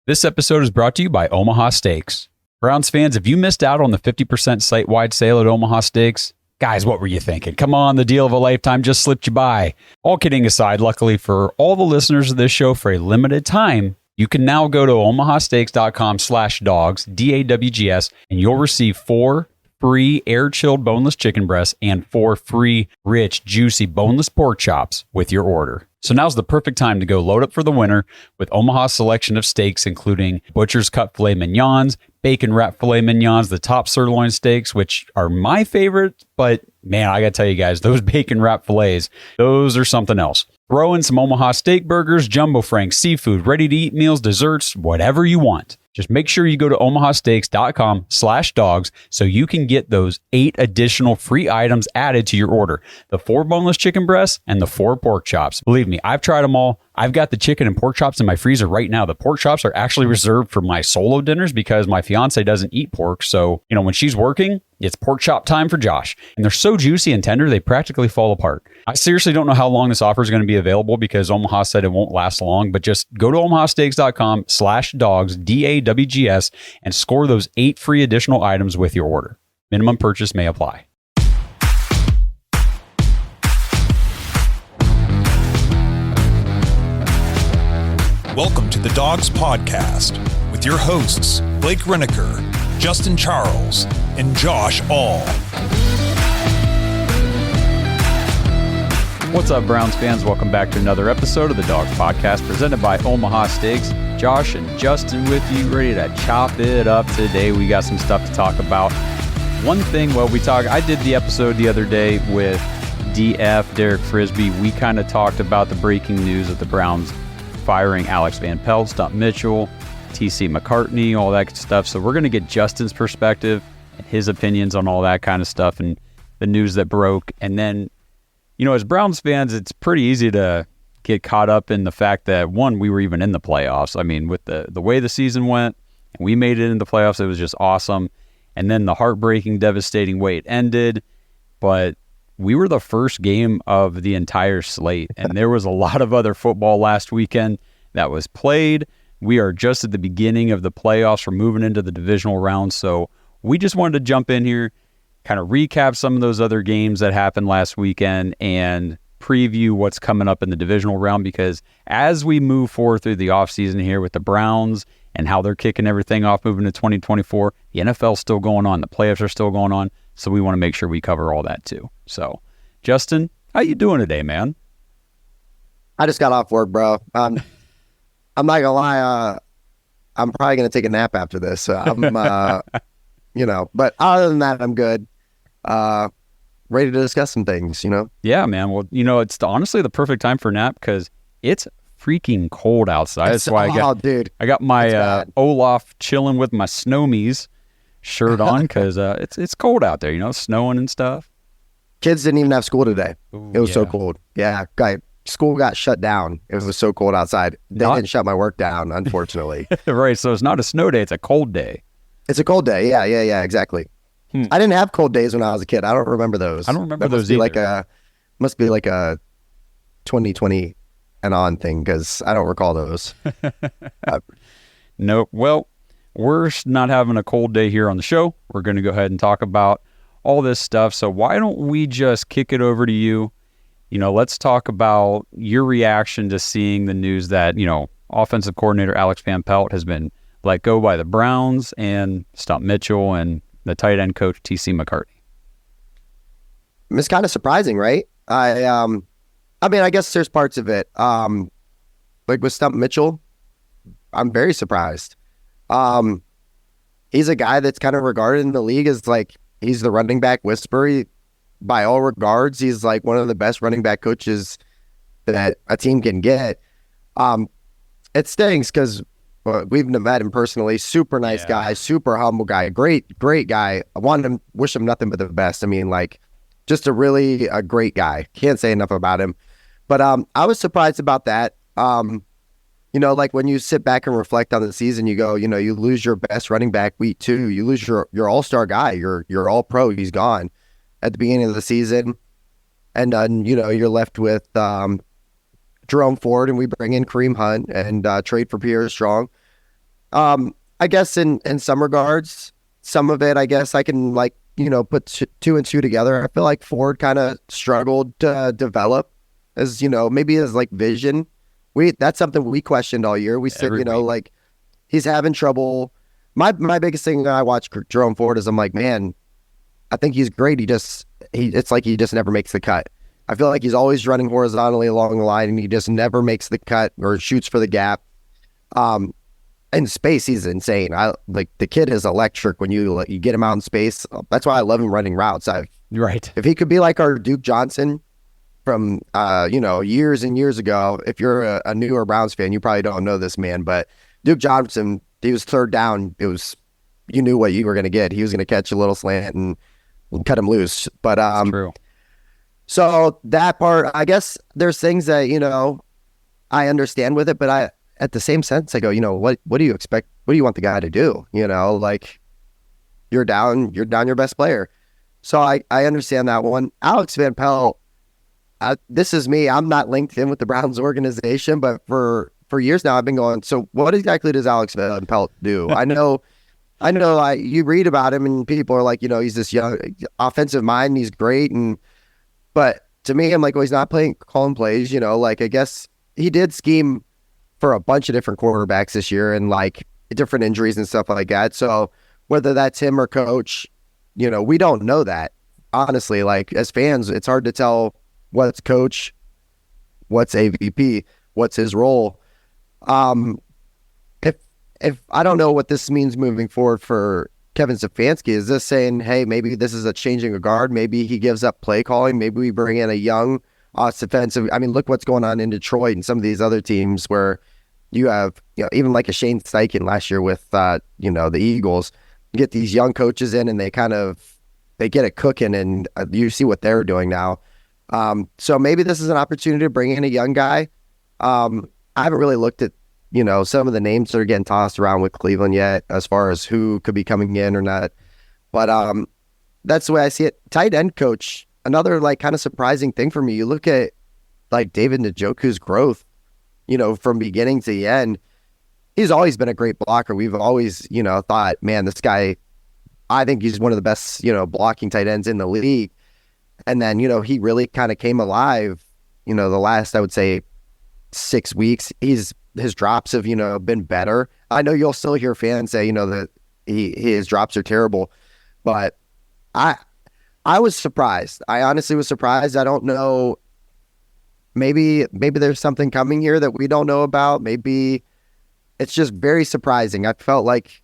This episode is brought to you by Omaha Steaks. Browns fans, if you missed out on the 50% site-wide sale at Omaha Steaks, guys, what were you thinking? Come on, the deal of a lifetime just slipped you by. All kidding aside, luckily for all the listeners of this show, for a limited time, you can now go to omahasteaks.com/dogs, DAWGS, and you'll receive 4 free air-chilled boneless chicken breasts and 4 free, rich, juicy boneless pork chops with your order. So now's the perfect time to go load up for the winter with Omaha's selection of steaks, including butcher's cut filet mignons, bacon wrap filet mignons, the top sirloin steaks, which are my favorite, but man, I gotta tell you guys, those bacon wrap fillets, those are something else. Throw in some Omaha steak burgers, jumbo franks, seafood, ready-to-eat meals, desserts, whatever you want. Just make sure you go to omahasteaks.com/dogs so you can get those 8 additional free items added to your order. The 4 boneless chicken breasts and the 4 pork chops. Believe me, I've tried them all. I've got the chicken and pork chops in my freezer right now. The pork chops are actually reserved for my solo dinners because my fiance doesn't eat pork. So, when she's working, it's pork chop time for Josh. And they're so juicy and tender, they practically fall apart. I seriously don't know how long this offer is going to be available because Omaha said it won't last long, but just go to omahasteaks.com/dogs, DAWGS, and score those 8 free additional items with your order. Minimum purchase may apply. Welcome to the Dogs Podcast with your hosts, Blake Reneker, Justin Charles, and Josh All. What's up, Browns fans? Welcome back to another episode of the Dogs Podcast presented by Omaha Steaks. Josh and Justin with you, ready to chop it up today. We got some stuff to talk about. One thing, I did the episode the other day with DF, Derek Frisbee. We kind of talked about the breaking news of the Browns firing Alex Van Pelt, Stump Mitchell, TC McCartney, all that good stuff. So we're going to get Justin's perspective and his opinions on all that kind of stuff and the news that broke. And then, as Browns fans, it's pretty easy to get caught up in the fact that, one, we were even in the playoffs. I mean, with the way the season went, and we made it in the playoffs, it was just awesome. And then the heartbreaking, devastating way it ended. But we were the first game of the entire slate, and there was a lot of other football last weekend that was played. We are just at the beginning of the playoffs. We're moving into the divisional round, so we just wanted to jump in here, kind of recap some of those other games that happened last weekend and preview what's coming up in the divisional round, because as we move forward through the offseason here with the Browns and how they're kicking everything off moving to 2024, the NFL's still going on, the playoffs are still going on, so we want to make sure we cover all that too. So, Justin, how you doing today, man? I just got off work, bro. I'm not gonna lie. I'm probably gonna take a nap after this. So I'm, but other than that, I'm good. Ready to discuss some things, Yeah, man. Well, it's honestly the perfect time for a nap because it's freaking cold outside. That's why I got my Olaf chilling with my Snowmies shirt on because it's cold out there, snowing and stuff. Kids didn't even have school today. Ooh, it was so cold. Yeah, school got shut down. It was so cold outside. They didn't shut my work down, unfortunately. Right, so it's not a snow day, it's a cold day. It's a cold day, yeah, exactly. I didn't have cold days when I was a kid. I don't remember those. I don't remember those either. Must be like a 2020 and on thing because I don't recall those. Nope. Well, we're not having a cold day here on the show. We're going to go ahead and talk about all this stuff. So why don't we just kick it over to you? Let's talk about your reaction to seeing the news that, offensive coordinator Alex Van Pelt has been let go by the Browns and Stump Mitchell and the tight end coach TC McCartney. It's kind of surprising, right? I mean, I guess there's parts of it. Like with Stump Mitchell, I'm very surprised. He's a guy that's kind of regarded in the league as like, he's the running back whisperer. By all regards, he's like one of the best running back coaches that a team can get. It stinks because we've met him personally. Super nice guy, super humble guy, great guy. I wish him nothing but the best. I mean, like, just a great guy. Can't say enough about him. But I was surprised about that. Like when you sit back and reflect on the season, you go, you lose your best running back week 2. You lose your all-star guy, your all-pro. He's gone at the beginning of the season. And then, you're left with Jerome Ford, and we bring in Kareem Hunt and trade for Pierre Strong. I guess in some regards, some of it, I guess I can put two and two together. I feel like Ford kind of struggled to develop as, maybe as vision. That's something we questioned all year. We said, he's having trouble. My biggest thing when I watch Jerome Ford is I'm like, man, I think he's great. It's like he just never makes the cut. I feel like he's always running horizontally along the line and he just never makes the cut or shoots for the gap. In space, he's insane. The kid is electric when you get him out in space. That's why I love him running routes. Right. If he could be like our Duke Johnson from years and years ago. If you're a newer Browns fan, you probably don't know this man, but Duke Johnson, he was third down. You knew what you were going to get. He was going to catch a little slant and cut him loose. But That's true. So that part, I guess there's things that I understand with it, but at the same sense, I go, what do you expect? What do you want the guy to do? You're down your best player. So I understand that one. Alex Van Pelt, this is me. I'm not linked in with the Browns organization, but for years now, I've been going, so what exactly does Alex Van Pelt do? I know, you read about him and people are like, he's this young offensive mind. And he's great. But to me, I'm like, well, he's not calling plays, I guess he did scheme for a bunch of different quarterbacks this year and different injuries and stuff like that. So whether that's him or coach, we don't know that. Honestly, as fans, it's hard to tell what's coach, what's AVP, what's his role. If I don't know what this means moving forward for Kevin Stefanski, is this saying, hey, maybe this is a changing of guard, maybe he gives up play calling, maybe we bring in a young offensive. I mean, look what's going on in Detroit and some of these other teams where you have, even like a Shane Steichen last year with, the Eagles, you get these young coaches in and they get it cooking and you see what they're doing now. So maybe this is an opportunity to bring in a young guy. I haven't really looked at, some of the names that are getting tossed around with Cleveland yet as far as who could be coming in or not. But that's the way I see it. Tight end coach, another kind of surprising thing for me. You look at David Njoku's growth, from beginning to the end. He's always been a great blocker. We've always, thought, man, this guy, I think he's one of the best, blocking tight ends in the league. And then, he really kind of came alive, the last, I would say, 6 weeks. His drops have, been better. I know you'll still hear fans say, that his drops are terrible, but I was surprised. I honestly was surprised. I don't know. Maybe there's something coming here that we don't know about. Maybe it's just very surprising. I felt like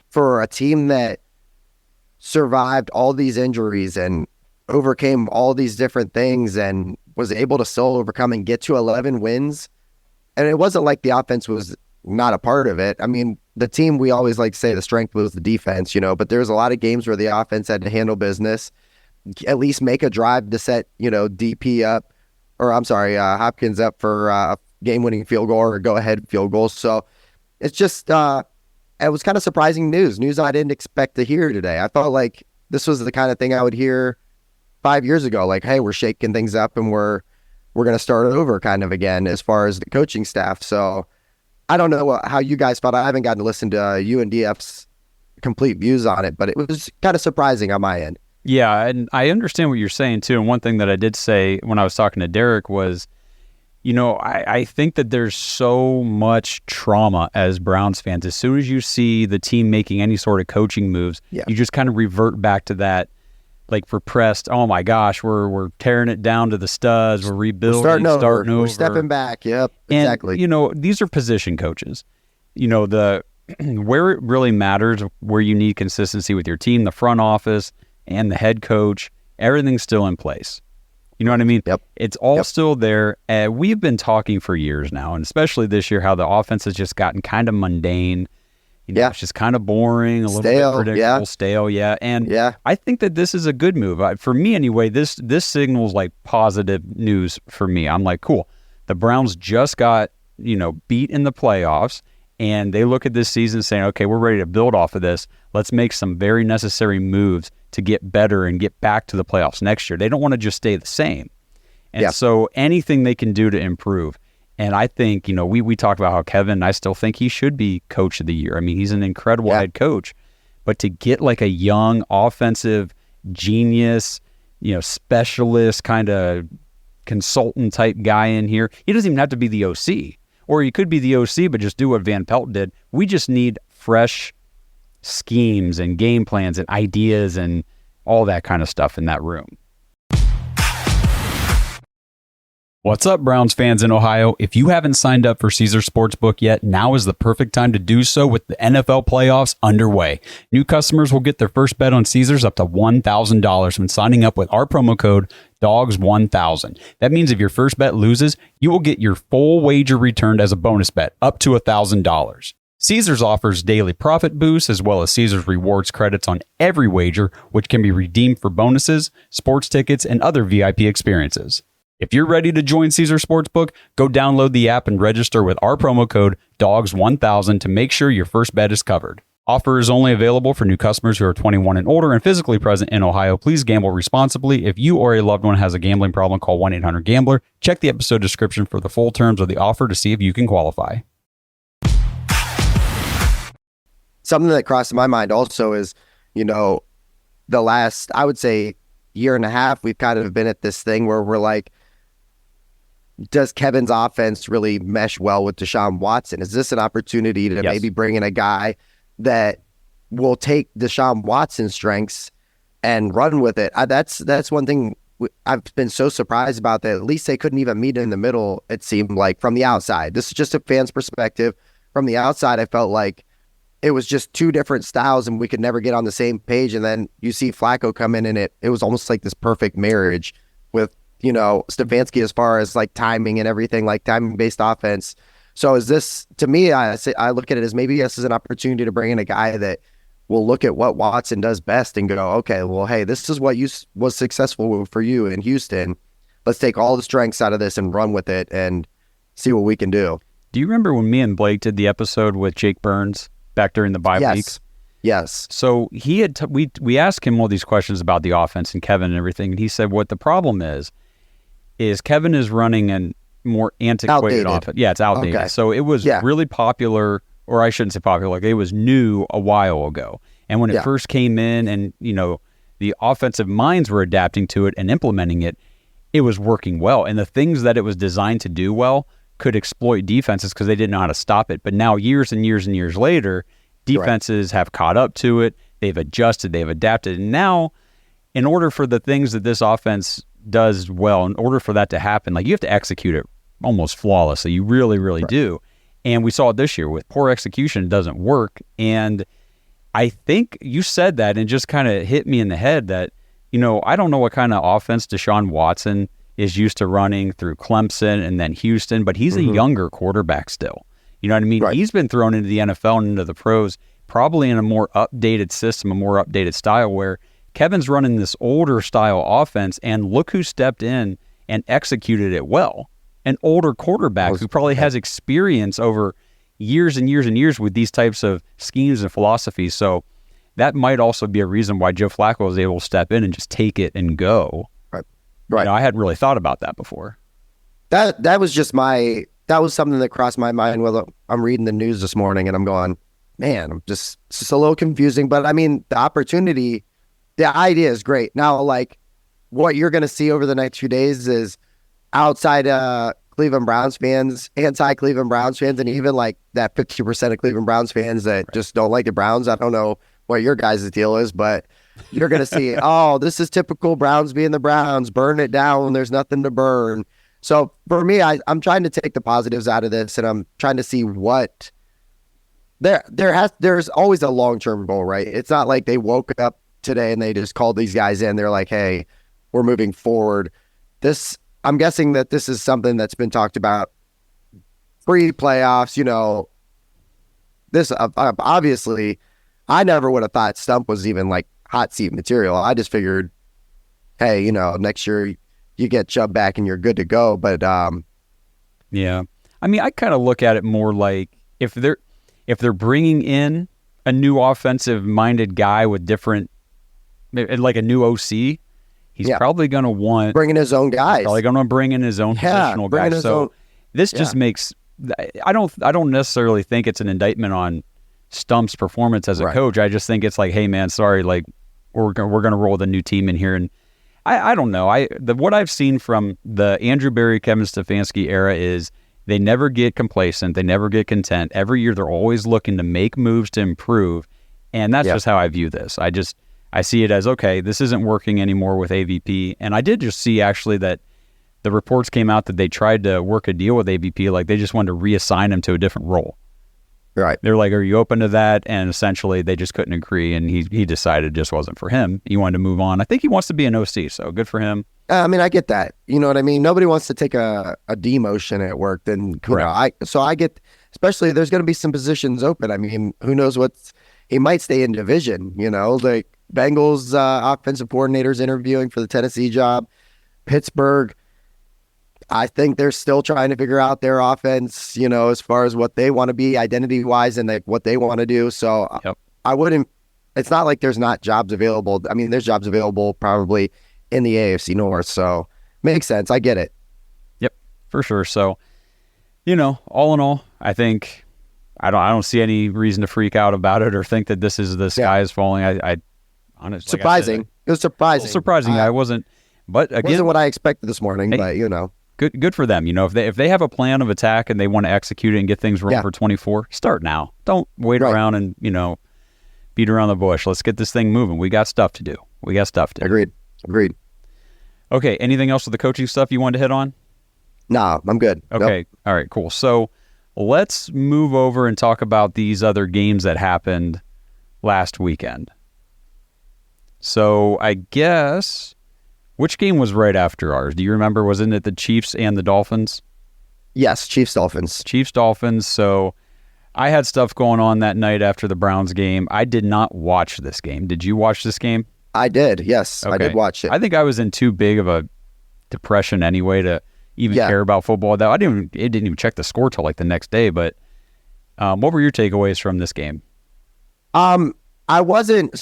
for a team that survived all these injuries and overcame all these different things and was able to still overcome and get to 11 wins. And it wasn't like the offense was not a part of it. I mean, the team, we always like to say the strength was the defense, but there's a lot of games where the offense had to handle business, at least make a drive to set, DP up, or I'm sorry, Hopkins up for a game-winning field goal or go-ahead field goal. So it's just, it was kind of surprising news I didn't expect to hear today. I felt like this was the kind of thing I would hear 5 years ago, like, hey, we're shaking things up and we're going to start over kind of again as far as the coaching staff. So I don't know how you guys felt. I haven't gotten to listen to you and DF's complete views on it, but it was kind of surprising on my end. Yeah, and I understand what you're saying too. And one thing that I did say when I was talking to Derek was, I think that there's so much trauma as Browns fans. As soon as you see the team making any sort of coaching moves, you just kind of revert back to that, repressed, oh my gosh, we're tearing it down to the studs, we're rebuilding, starting over. We're stepping back. Yep, exactly. And, these are position coaches. Where it really matters, where you need consistency with your team, the front office and the head coach, everything's still in place. You know what I mean? Yep. It's all still there. We've been talking for years now, and especially this year, how the offense has just gotten kind of mundane. It's just kind of boring, a little bit predictable, stale. Yeah. And I think that this is a good move. For me anyway, this signals positive news for me. I'm like, cool. The Browns just got, beat in the playoffs, and they look at this season saying, okay, we're ready to build off of this. Let's make some very necessary moves to get better and get back to the playoffs next year. They don't want to just stay the same. And so anything they can do to improve. And I think, we talked about how Kevin, I still think he should be coach of the year. I mean, he's an incredible head coach. But to get like a young offensive genius, specialist kind of consultant type guy in here, he doesn't even have to be the OC. Or he could be the OC, but just do what Van Pelt did. We just need fresh schemes and game plans and ideas and all that kind of stuff in that room. What's up, Browns fans in Ohio? If you haven't signed up for Caesars Sportsbook yet, now is the perfect time to do so with the NFL playoffs underway. New customers will get their first bet on Caesars up to $1,000 when signing up with our promo code DOGS1000. That means if your first bet loses, you will get your full wager returned as a bonus bet up to $1,000. Caesars offers daily profit boosts as well as Caesars rewards credits on every wager, which can be redeemed for bonuses, sports tickets, and other VIP experiences. If you're ready to join Caesars Sportsbook, go download the app and register with our promo code DOGS1000 to make sure your first bet is covered. Offer is only available for new customers who are 21 and older and physically present in Ohio. Please gamble responsibly. If you or a loved one has a gambling problem, call 1-800-GAMBLER. Check the episode description for the full terms of the offer to see if you can qualify. Something that crossed my mind also is, the last, I would say, year and a half, we've kind of been at this thing where we're like, does Kevin's offense really mesh well with Deshaun Watson? Is this an opportunity to maybe bring in a guy that will take Deshaun Watson's strengths and run with it? That's one thing I've been so surprised about, that at least they couldn't even meet in the middle, it seemed like, from the outside. This is just a fan's perspective. From the outside, I felt like it was just two different styles and we could never get on the same page. And then you see Flacco come in and it was almost like this perfect marriage with, Stefanski, as far as like timing and everything, like timing-based offense. So is this, to me, I look at it as maybe this is an opportunity to bring in a guy that will look at what Watson does best and go, okay, well, hey, this is what was successful for you in Houston. Let's take all the strengths out of this and run with it and see what we can do. Do you remember when me and Blake did the episode with Jake Burns back during the bye week? Yes. So he had we asked him all these questions about the offense and Kevin and everything, and he said what the problem is Kevin is running a more antiquated offense. Yeah, it's outdated. Okay. So it was really popular, or I shouldn't say popular, like it was new a while ago. And when it first came in and, the offensive minds were adapting to it and implementing it, it was working well. And the things that it was designed to do well could exploit defenses because they didn't know how to stop it. But now years and years and years later, defenses have caught up to it. They've adjusted, they've adapted. And now, in order for the things that this offense does well, in order for that to happen, like you have to execute it almost flawlessly. You really, really do. And we saw it this year with poor execution, it doesn't work. And I think you said that and just kind of hit me in the head that, I don't know what kind of offense Deshaun Watson is used to running through Clemson and then Houston, but he's a younger quarterback still. You know what I mean? Right. He's been thrown into the NFL and into the pros probably in a more updated system, a more updated style, where Kevin's running this older style offense, and look who stepped in and executed it well. An older quarterback who probably has experience over years and years and years with these types of schemes and philosophies. So that might also be a reason why Joe Flacco was able to step in and just take it and go. Right. I hadn't really thought about that before. That was just that was something that crossed my mind while I'm reading the news this morning, and I'm going, man, it's just a little confusing. But I mean, the idea is great. Now, like, what you're going to see over the next few days is outside Cleveland Browns fans, anti-Cleveland Browns fans, and even like that 50% of Cleveland Browns fans that just don't like the Browns. I don't know what your guys' deal is, but you're going to see, this is typical Browns being the Browns, burn it down, there's nothing to burn. So for me, I'm trying to take the positives out of this, and I'm trying to see what there's always a long-term goal, right? It's not like they woke up today and they just called these guys in. They're like, hey, we're moving forward. I'm guessing that this is something that's been talked about pre-playoffs. This obviously, I never would have thought Stump was even like hot seat material. I just figured, hey, next year you get Chubb back and you're good to go. But yeah, I mean, I kind of look at it more like if they're bringing in a new offensive-minded guy with different, like a new OC, he's probably going to want bringing his own guys. Probably going to bring in his own positional guys. So This just makes, I don't necessarily think it's an indictment on Stump's performance as a coach. I just think it's like, hey man, sorry, like we're going to roll the new team in here. And I don't know. What I've seen from the Andrew Berry, Kevin Stefanski era is they never get complacent. They never get content. Every year they're always looking to make moves to improve. And that's just how I view this. I see it as, okay, this isn't working anymore with AVP. And I did just see actually that the reports came out that they tried to work a deal with AVP, like they just wanted to reassign him to a different role. Right. They're like, are you open to that? And essentially they just couldn't agree, and he decided it just wasn't for him. He wanted to move on. I think he wants to be an OC, so good for him. I mean, I get that. You know what I mean? Nobody wants to take a demotion at work. Then, I get, especially there's going to be some positions open. I mean, who knows he might stay in division, like Bengals offensive coordinators interviewing for the Tennessee job, Pittsburgh. I think they're still trying to figure out their offense, as far as what they want to be identity wise and like what they want to do. So I wouldn't, it's not like there's not jobs available. I mean, there's jobs available probably in the AFC North. So makes sense. I get it. Yep, for sure. So, all in all, I think I don't see any reason to freak out about it or think that this is the sky is falling. I honestly, surprising. It was surprising. Surprising. I wasn't, but again, wasn't what I expected this morning, but Good for them. If they have a plan of attack and they want to execute it and get things rolling for 24, start now. Don't wait around and, beat around the bush. Let's get this thing moving. We got stuff to do. Agreed. Okay. Anything else with the coaching stuff you wanted to hit on? Nah, I'm good. Okay. Nope. All right, cool. So let's move over and talk about these other games that happened last weekend. So I guess... which game was right after ours? Do you remember? Wasn't it the Chiefs and the Dolphins? Yes, Chiefs-Dolphins. Chiefs-Dolphins. So I had stuff going on that night after the Browns game. I did not watch this game. Did you watch this game? I did, yes. Okay. I did watch it. I think I was in too big of a depression anyway to even care about football. It didn't even check the score till like the next day. But what were your takeaways from this game? I wasn't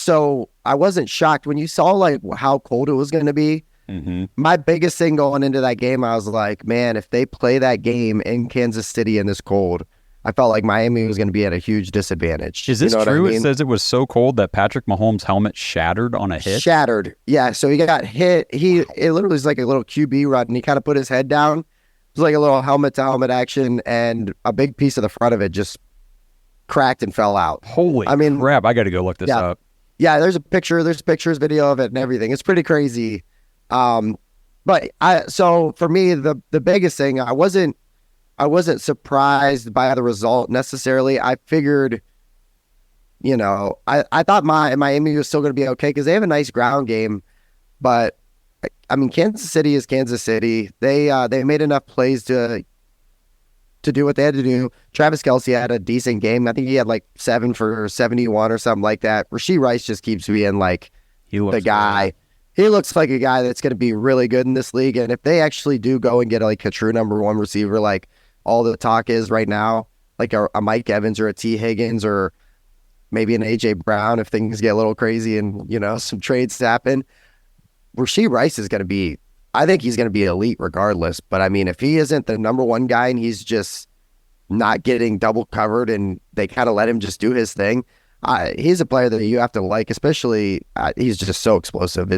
shocked when you saw like how cold it was going to be. Mm-hmm. My biggest thing going into that game, I was like, man, if they play that game in Kansas City in this cold, I felt like Miami was going to be at a huge disadvantage. Is this true? I mean? It says it was so cold that Patrick Mahomes' helmet shattered on a hit. Shattered, yeah. So he got hit. It literally was like a little QB run, and he kind of put his head down. It was like a little helmet-to-helmet action, and a big piece of the front of it just cracked and fell out. Holy crap! I got to go look this up. Yeah, there's a picture. There's pictures, video of it, and everything. It's pretty crazy. So for me, the biggest thing, I wasn't surprised by the result necessarily. I figured, I thought Miami was still going to be okay because they have a nice ground game, but I mean, Kansas City is Kansas City. They made enough plays to do what they had to do. Travis Kelce had a decent game. I think he had like 7 for 71 or something like that. Rashee Rice just keeps being like the guy. He looks like a guy that's going to be really good in this league. And if they actually do go and get like a true number one receiver, like all the talk is right now, like a Mike Evans or a T. Higgins or maybe an A.J. Brown, if things get a little crazy and, some trades happen, Rashee Rice is going to be, I think he's going to be elite regardless. But I mean, if he isn't the number one guy and he's just not getting double covered and they kind of let him just do his thing, he's a player that you have to like, especially he's just so explosive.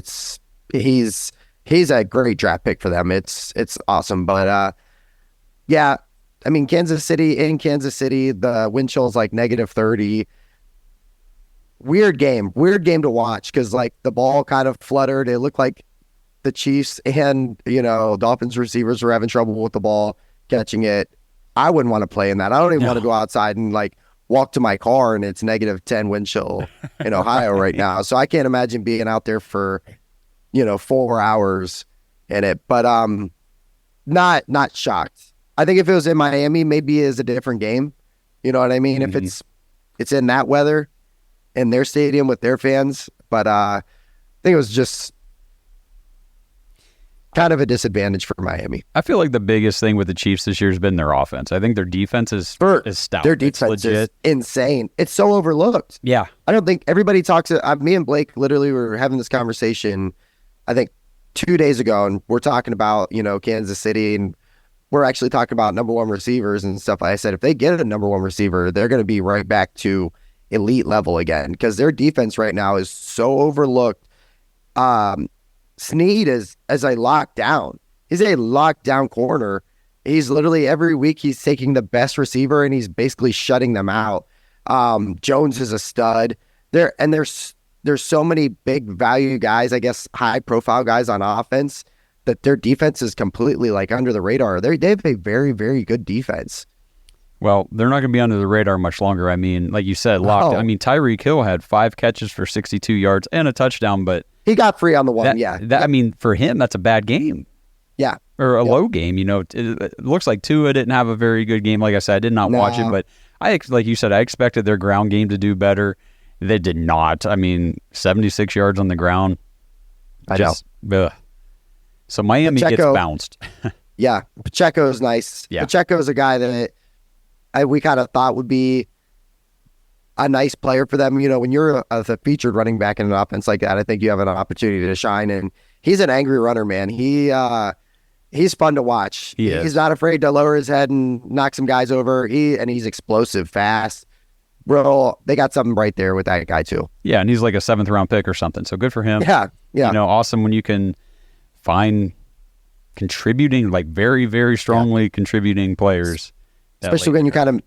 He's a great draft pick for them. It's awesome. But yeah, I mean, Kansas City, the wind chill is like -30. Weird game to watch because like the ball kind of fluttered. It looked like the Chiefs and Dolphins receivers were having trouble with the ball catching it. I wouldn't want to play in that. I don't even want to go outside and like walk to my car and it's -10 wind chill in Ohio right now. So I can't imagine being out there for 4 hours in it. But not shocked. I think if it was in Miami, maybe it's a different game. You know what I mean? Mm-hmm. If it's in that weather in their stadium with their fans. But I think it was just kind of a disadvantage for Miami. I feel like the biggest thing with the Chiefs this year has been their offense. I think their defense is stout. Their defense is insane. It's so overlooked. Yeah. I don't think everybody talks. Me and Blake literally were having this conversation, I think 2 days ago, and we're talking about, Kansas City and we're actually talking about number one receivers and stuff. Like I said, if they get a number one receiver, they're going to be right back to elite level again because their defense right now is so overlooked. Snead is a lockdown. He's a lockdown corner. He's literally every week he's taking the best receiver and he's basically shutting them out. Jones is a stud. There's so many big value guys, I guess high profile guys on offense that their defense is completely like under the radar. They have a very, very good defense. Well, they're not going to be under the radar much longer. I mean, like you said, locked. I mean, Tyreek Hill had 5 catches for 62 yards and a touchdown, but he got free on the one. I mean, for him, that's a bad game. Yeah. Or a low game. You know, it looks like Tua didn't have a very good game. Like I said, I did not watch it, but like you said, I expected their ground game to do better. They did not. I mean, 76 yards on the ground. So Miami gets bounced. Yeah. Pacheco's nice. Yeah. Pacheco's a guy that we kind of thought would be a nice player for them. You know, when you're a featured running back in an offense like that, I think you have an opportunity to shine. And he's an angry runner, man. He's fun to watch. He's not afraid to lower his head and knock some guys over. He's explosive, fast. Bro, they got something right there with that guy too. Yeah, and he's like a 7th round pick or something. So good for him. Yeah. You know, awesome when you can find contributing, like very, very strongly contributing players. Especially when you kind of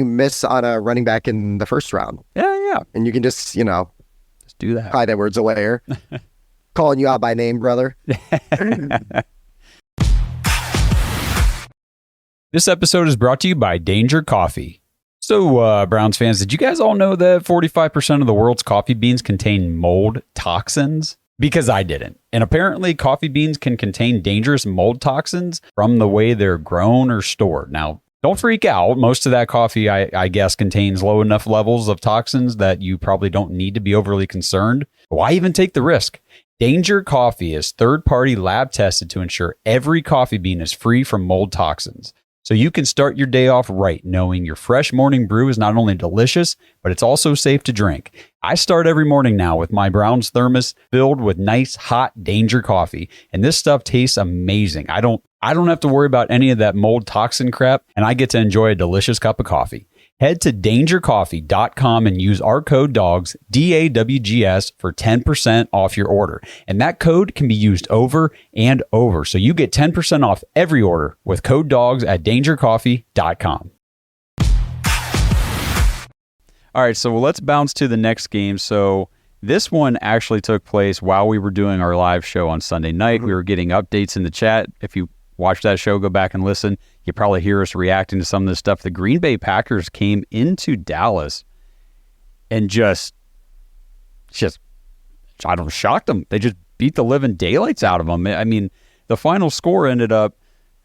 miss on a running back in the first round. Yeah. And you can just do that. Clyde Edwards-Helaire. Calling you out by name, brother. This episode is brought to you by Danger Coffee. So, Browns fans, did you guys all know that 45% of the world's coffee beans contain mold toxins? Because I didn't. And apparently, coffee beans can contain dangerous mold toxins from the way they're grown or stored. Now, don't freak out. Most of that coffee, I guess, contains low enough levels of toxins that you probably don't need to be overly concerned. Why even take the risk? Danger Coffee is third-party lab tested to ensure every coffee bean is free from mold toxins. So you can start your day off right, knowing your fresh morning brew is not only delicious, but it's also safe to drink. I start every morning now with my Browns thermos filled with nice, hot Danger Coffee, and this stuff tastes amazing. I don't have to worry about any of that mold toxin crap, and I get to enjoy a delicious cup of coffee. Head to dangercoffee.com and use our code DAWGS, DAWGS, for 10% off your order. And that code can be used over and over. So you get 10% off every order with code DAWGS at dangercoffee.com. All right, so let's bounce to the next game. So this one actually took place while we were doing our live show on Sunday night. We were getting updates in the chat. If you watch that show, go back and listen. You probably hear us reacting to some of this stuff. The Green Bay Packers came into Dallas and just shocked them. They just beat the living daylights out of them. I mean, the final score ended up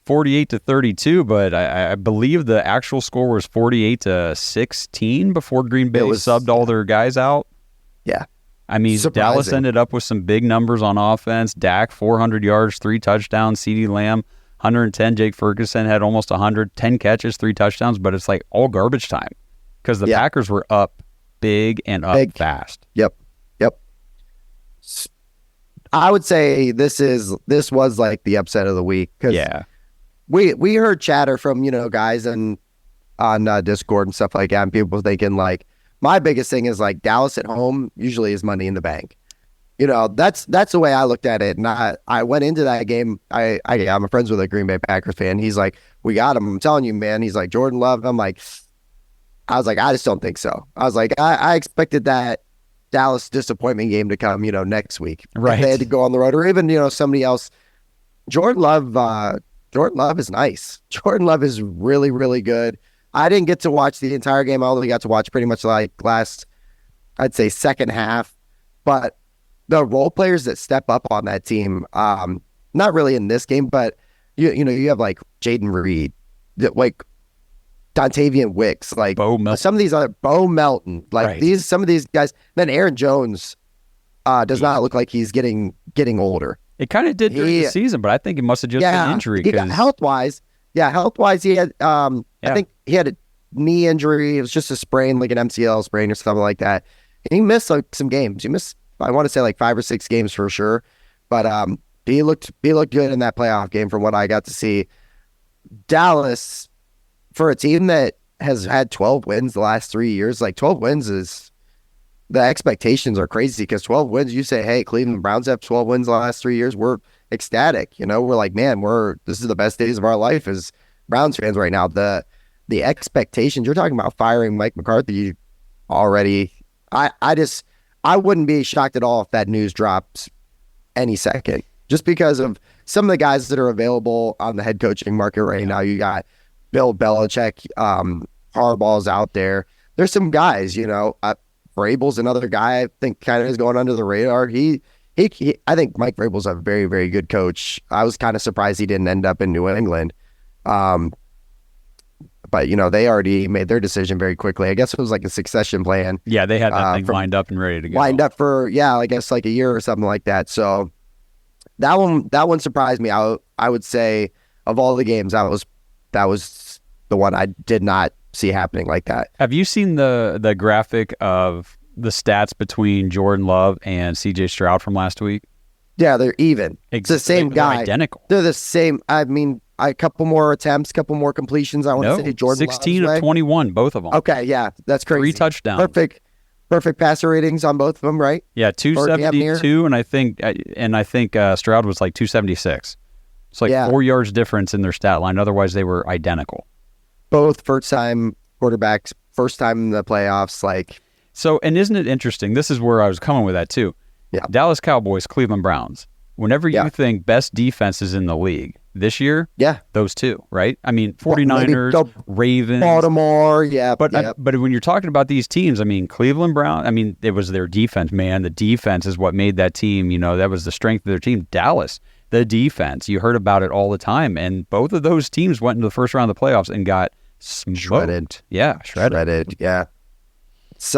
48-32, but I believe the actual score was 48-16 before Green Bay subbed all their guys out. Yeah. I mean, Surprising. Dallas ended up with some big numbers on offense. Dak, 400 yards, 3 touchdowns. CeeDee Lamb, 110. Jake Ferguson had almost 100, 10 catches, 3 touchdowns, but it's like all garbage time because the Packers were up big and up fast. Yep. I would say this was like the upset of the week because we heard chatter from guys on Discord and stuff like that, and people thinking like, my biggest thing is like Dallas at home usually is money in the bank. That's the way I looked at it. And I went into that game. I'm friends with a Green Bay Packers fan. He's like, we got him. I'm telling you, man. He's like, Jordan Love. I was like, I just don't think so. I was like, I expected that Dallas disappointment game to come, next week. Right. If they had to go on the road or even, somebody else. Jordan Love is nice. Jordan Love is really, really good. I didn't get to watch the entire game. I only got to watch pretty much like I'd say second half. But the role players that step up on that team, not really in this game, but you have like Jaden Reed, like Dontavian Wicks, like some of these other Bo Melton, like some of these guys. Then Aaron Jones does not look like he's getting older. It kind of did during the season, but I think it must have just been injury. Health-wise, he had, I think he had a knee injury. It was just a sprain, like an MCL sprain or something like that. And he missed like some games. He missed, I want to say like 5 or 6 games for sure. But he looked good in that playoff game from what I got to see. Dallas, for a team that has had 12 wins the last 3 years, like 12 wins is the expectations are crazy because 12 wins, you say, hey, Cleveland Browns have 12 wins the last 3 years. We're ecstatic. We're like, man, this is the best days of our life as Browns fans right now. The expectations, you're talking about firing Mike McCarthy already. I wouldn't be shocked at all if that news drops any second, just because of some of the guys that are available on the head coaching market right now. You got Bill Belichick, Harbaugh's out there. There's some guys, Vrabel's another guy I think kind of is going under the radar. I think Mike Vrabel's a very, very good coach. I was kind of surprised he didn't end up in New England. But, they already made their decision very quickly. I guess it was like a succession plan. Yeah, they had that thing lined up and ready to go. Lined up for, I guess like a year or something like that. So that one surprised me. I would say of all the games, that was the one I did not see happening like that. Have you seen the graphic of the stats between Jordan Love and CJ Stroud from last week? Yeah, they're even. It's the same guy. They're identical. They're the same. I mean, a couple more attempts, couple more completions. I want to say Jordan 16 of 21, both of them. Okay, yeah, that's crazy. 3 touchdowns. Perfect passer ratings on both of them, right? Yeah, 272, and I think Stroud was like 276. It's like 4 yards difference in their stat line. Otherwise, they were identical. Both first-time quarterbacks, first time in the playoffs. So, and isn't it interesting? This is where I was coming with that too. Yeah. Dallas Cowboys, Cleveland Browns. Whenever you think best defenses in the league this year, those two, right? I mean, 49ers, Ravens, Baltimore, But when you're talking about these teams, I mean, Cleveland Brown, I mean, it was their defense, man. The defense is what made that team, that was the strength of their team. Dallas, the defense, you heard about it all the time. And both of those teams went into the first round of the playoffs and got shredded. Yeah, shredded. Yeah. It's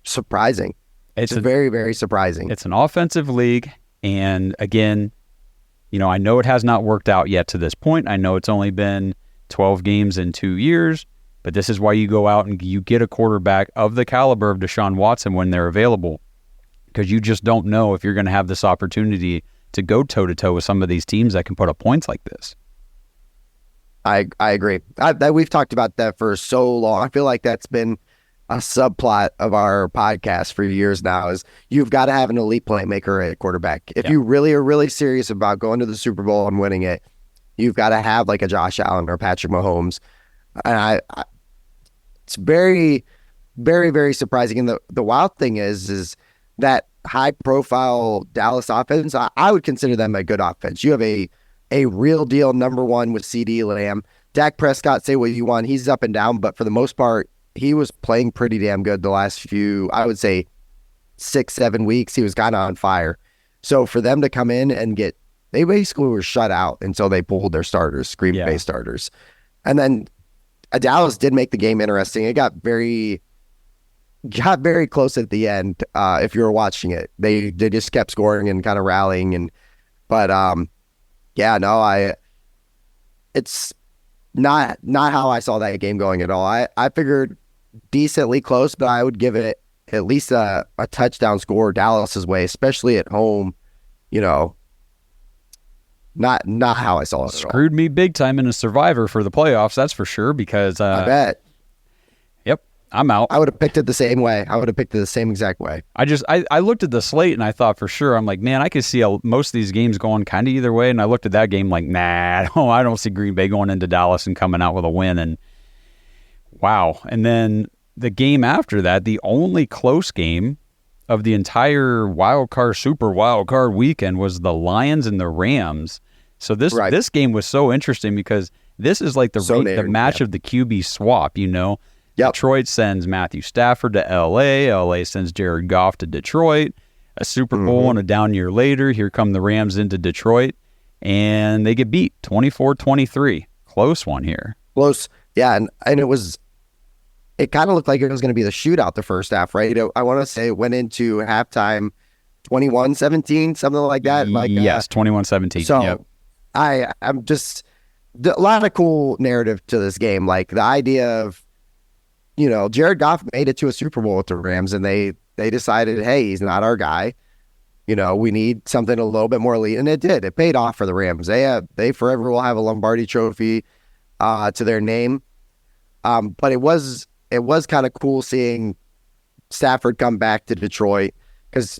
surprising. It's very, very surprising. It's an offensive league. And again, I know it has not worked out yet to this point. I know it's only been 12 games in 2 years, but this is why you go out and you get a quarterback of the caliber of Deshaun Watson when they're available, because you just don't know if you're going to have this opportunity to go toe-to-toe with some of these teams that can put up points like this. I agree. We've talked about that for so long. I feel like that's been a subplot of our podcast for years now, is you've got to have an elite playmaker at quarterback. If you really are really serious about going to the Super Bowl and winning it, you've got to have like a Josh Allen or Patrick Mahomes. And it's very, very, very surprising. And the wild thing is that high-profile Dallas offense, I would consider them a good offense. You have a real deal number one with CeeDee Lamb. Dak Prescott, say what you want, he's up and down, but for the most part, he was playing pretty damn good the last few, I would say 6-7 weeks. He was kind of on fire. So for them to come in and they basically were shut out until they pulled their starters, Green Bay starters. And then Dallas did make the game interesting. It got very close at the end. If you were watching it, they just kept scoring and kind of rallying. It's not how I saw that game going at all. I figured decently close, but I would give it at least a touchdown score Dallas's way, especially at home. Not how I saw it at all. Screwed me big time in a survivor for the playoffs, that's for sure, because I bet. Yep, I'm out. I would have picked it the same way. I would have picked it the same exact way. I looked at the slate and I thought for sure, I'm like, man, I could see most of these games going kind of either way. And I looked at that game like, nah, I don't see Green Bay going into Dallas and coming out with a win. And wow. And then the game after that, the only close game of the entire super wild card weekend was the Lions and the Rams. So this game was so interesting because this is like the match of the QB swap, Yep. Detroit sends Matthew Stafford to L.A. L.A. sends Jared Goff to Detroit. A Super Bowl and a down year later, here come the Rams into Detroit, and they get beat 24-23. Close one here. Close, yeah, and it kind of looked like it was going to be the shootout the first half, right? I want to say it went into halftime 21-17, something like that. Yes, 21-17. So yep. I'm just a lot of cool narrative to this game, like the idea of, Jared Goff made it to a Super Bowl with the Rams, and they decided, hey, he's not our guy. we need something a little bit more elite, and it did. It paid off for the Rams. They forever will have a Lombardi Trophy to their name. But it was kind of cool seeing Stafford come back to Detroit, because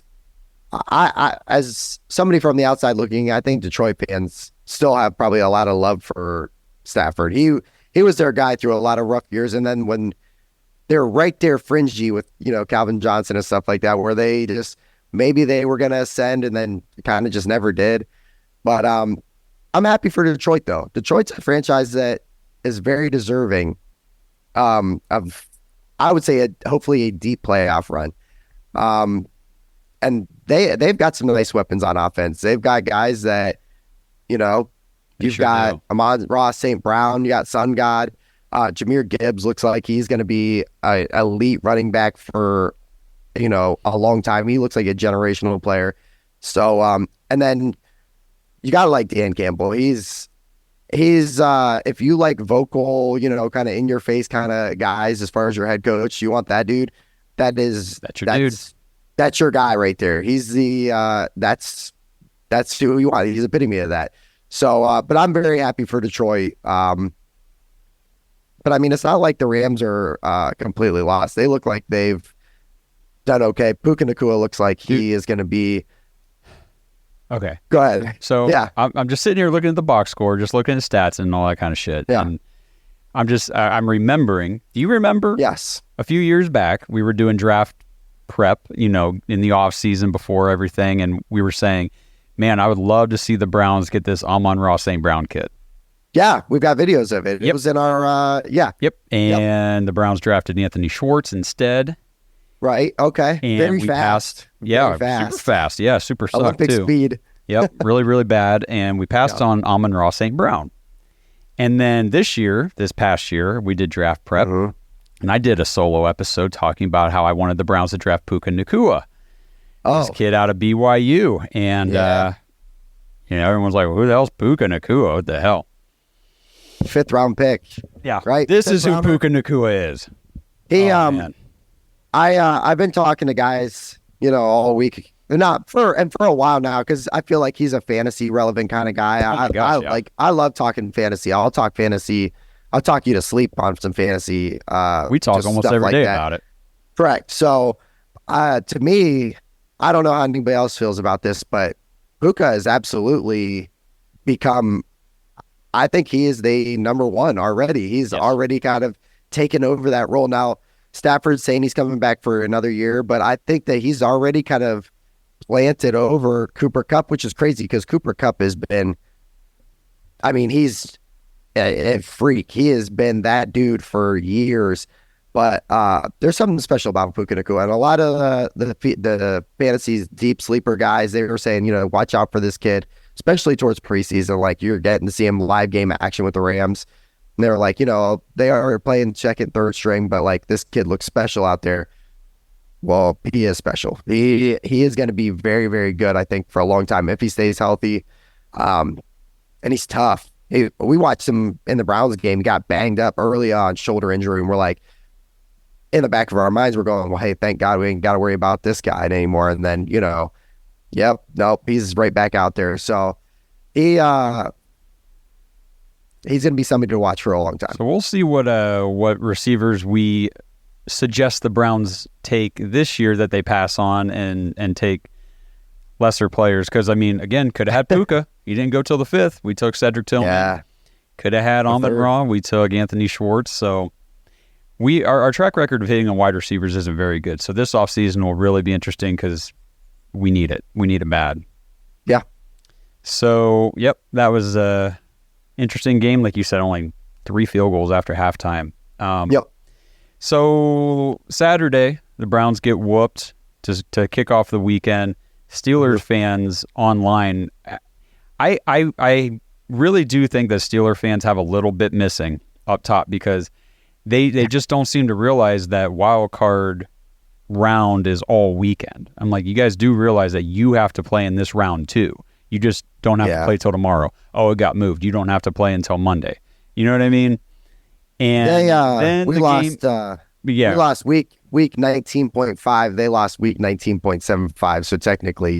I, as somebody from the outside looking, I think Detroit fans still have probably a lot of love for Stafford. He was their guy through a lot of rough years, and then when they're right there fringy with Calvin Johnson and stuff like that, where they just maybe they were going to ascend and then kind of just never did. But I'm happy for Detroit, though. Detroit's a franchise that is very deserving of, I would say, hopefully a deep playoff run. And they've got some nice weapons on offense. They've got guys that, you've got Amon-Ra St. Brown, you got Sun God. Jahmyr Gibbs looks like he's going to be an elite running back for, a long time. He looks like a generational player. So, and then you got to like Dan Campbell. He's if you like vocal, kind of in your face kind of guys, as far as your head coach, you want that dude. That's your dude. That's your guy right there. He's that's who you want. He's epitome of that. So, but I'm very happy for Detroit. But I mean, it's not like the Rams are completely lost. They look like they've done okay. Puka Nacua looks like he is going to be. Okay. Go ahead. So yeah, I'm just sitting here looking at the box score, just looking at stats and all that kind of shit. Yeah. And I'm remembering. Do you remember? Yes. A few years back, we were doing draft prep, in the off season before everything, and we were saying, man, I would love to see the Browns get this Amon-Ra St. Brown kid. Yeah, we've got videos of it. Yep. It was in our Yep. And the Browns drafted Anthony Schwartz instead. Right. Okay. And very we fast. Yeah, very fast. super fast. Yeah, super sucked Olympic too. speed. Yep, really, really bad. And we passed on Amon-Ra St. Brown. And then this past year, we did draft prep. Mm-hmm. And I did a solo episode talking about how I wanted the Browns to draft Puka Nacua. This kid out of BYU. And, everyone's like, who the hell's Puka Nacua? What the hell? 5th round pick. Yeah. Right. This is who Puka Nacua is. Man. I've been talking to guys, all week. For a while now, because I feel like he's a fantasy relevant kind of guy. I love talking fantasy. I'll talk fantasy. I'll talk you to sleep on some fantasy. We talk almost every day about it. Correct. So, to me, I don't know how anybody else feels about this, but Puka has absolutely become, I think he is the number one already. He's already kind of taken over that role. Now, Stafford's saying he's coming back for another year, but I think that he's already kind of planted over Cooper Kupp, which is crazy because Cooper Kupp has been, he's a freak. He has been that dude for years, but there's something special about Puka Nacua. And a lot of the fantasy's deep sleeper guys, they were saying, watch out for this kid, especially towards preseason. Like, you're getting to see him live game action with the Rams. And they were like, they are playing second, third string, but like, this kid looks special out there. Well, he is special. He is going to be very, very good, I think, for a long time if he stays healthy. And he's tough. We watched him in the Browns game. He got banged up early on, shoulder injury, and we're like, in the back of our minds, we're going, well, hey, thank God we ain't got to worry about this guy anymore. And then, he's right back out there. So he's going to be somebody to watch for a long time. So we'll see what receivers we suggest the Browns take this year that they pass on and take lesser players. Because, again, could have had Puka. He didn't go till the 5th. We took Cedric Tillman. Yeah. Could have had Amon-Ra. We took Anthony Schwartz. So our track record of hitting on wide receivers isn't very good. So this offseason will really be interesting because we need it. We need it bad. Yeah. So, that was a interesting game. Like you said, only 3 field goals after halftime. So Saturday, the Browns get whooped to kick off the weekend. Steelers fans online, I really do think that Steeler fans have a little bit missing up top because they just don't seem to realize that wild card round is all weekend. I'm like, you guys do realize that you have to play in this round too. You just don't have to play till tomorrow. Oh, it got moved. You don't have to play until Monday. You know what I mean? And then we lost. We lost week week 19.5. They lost week 19.75. So technically,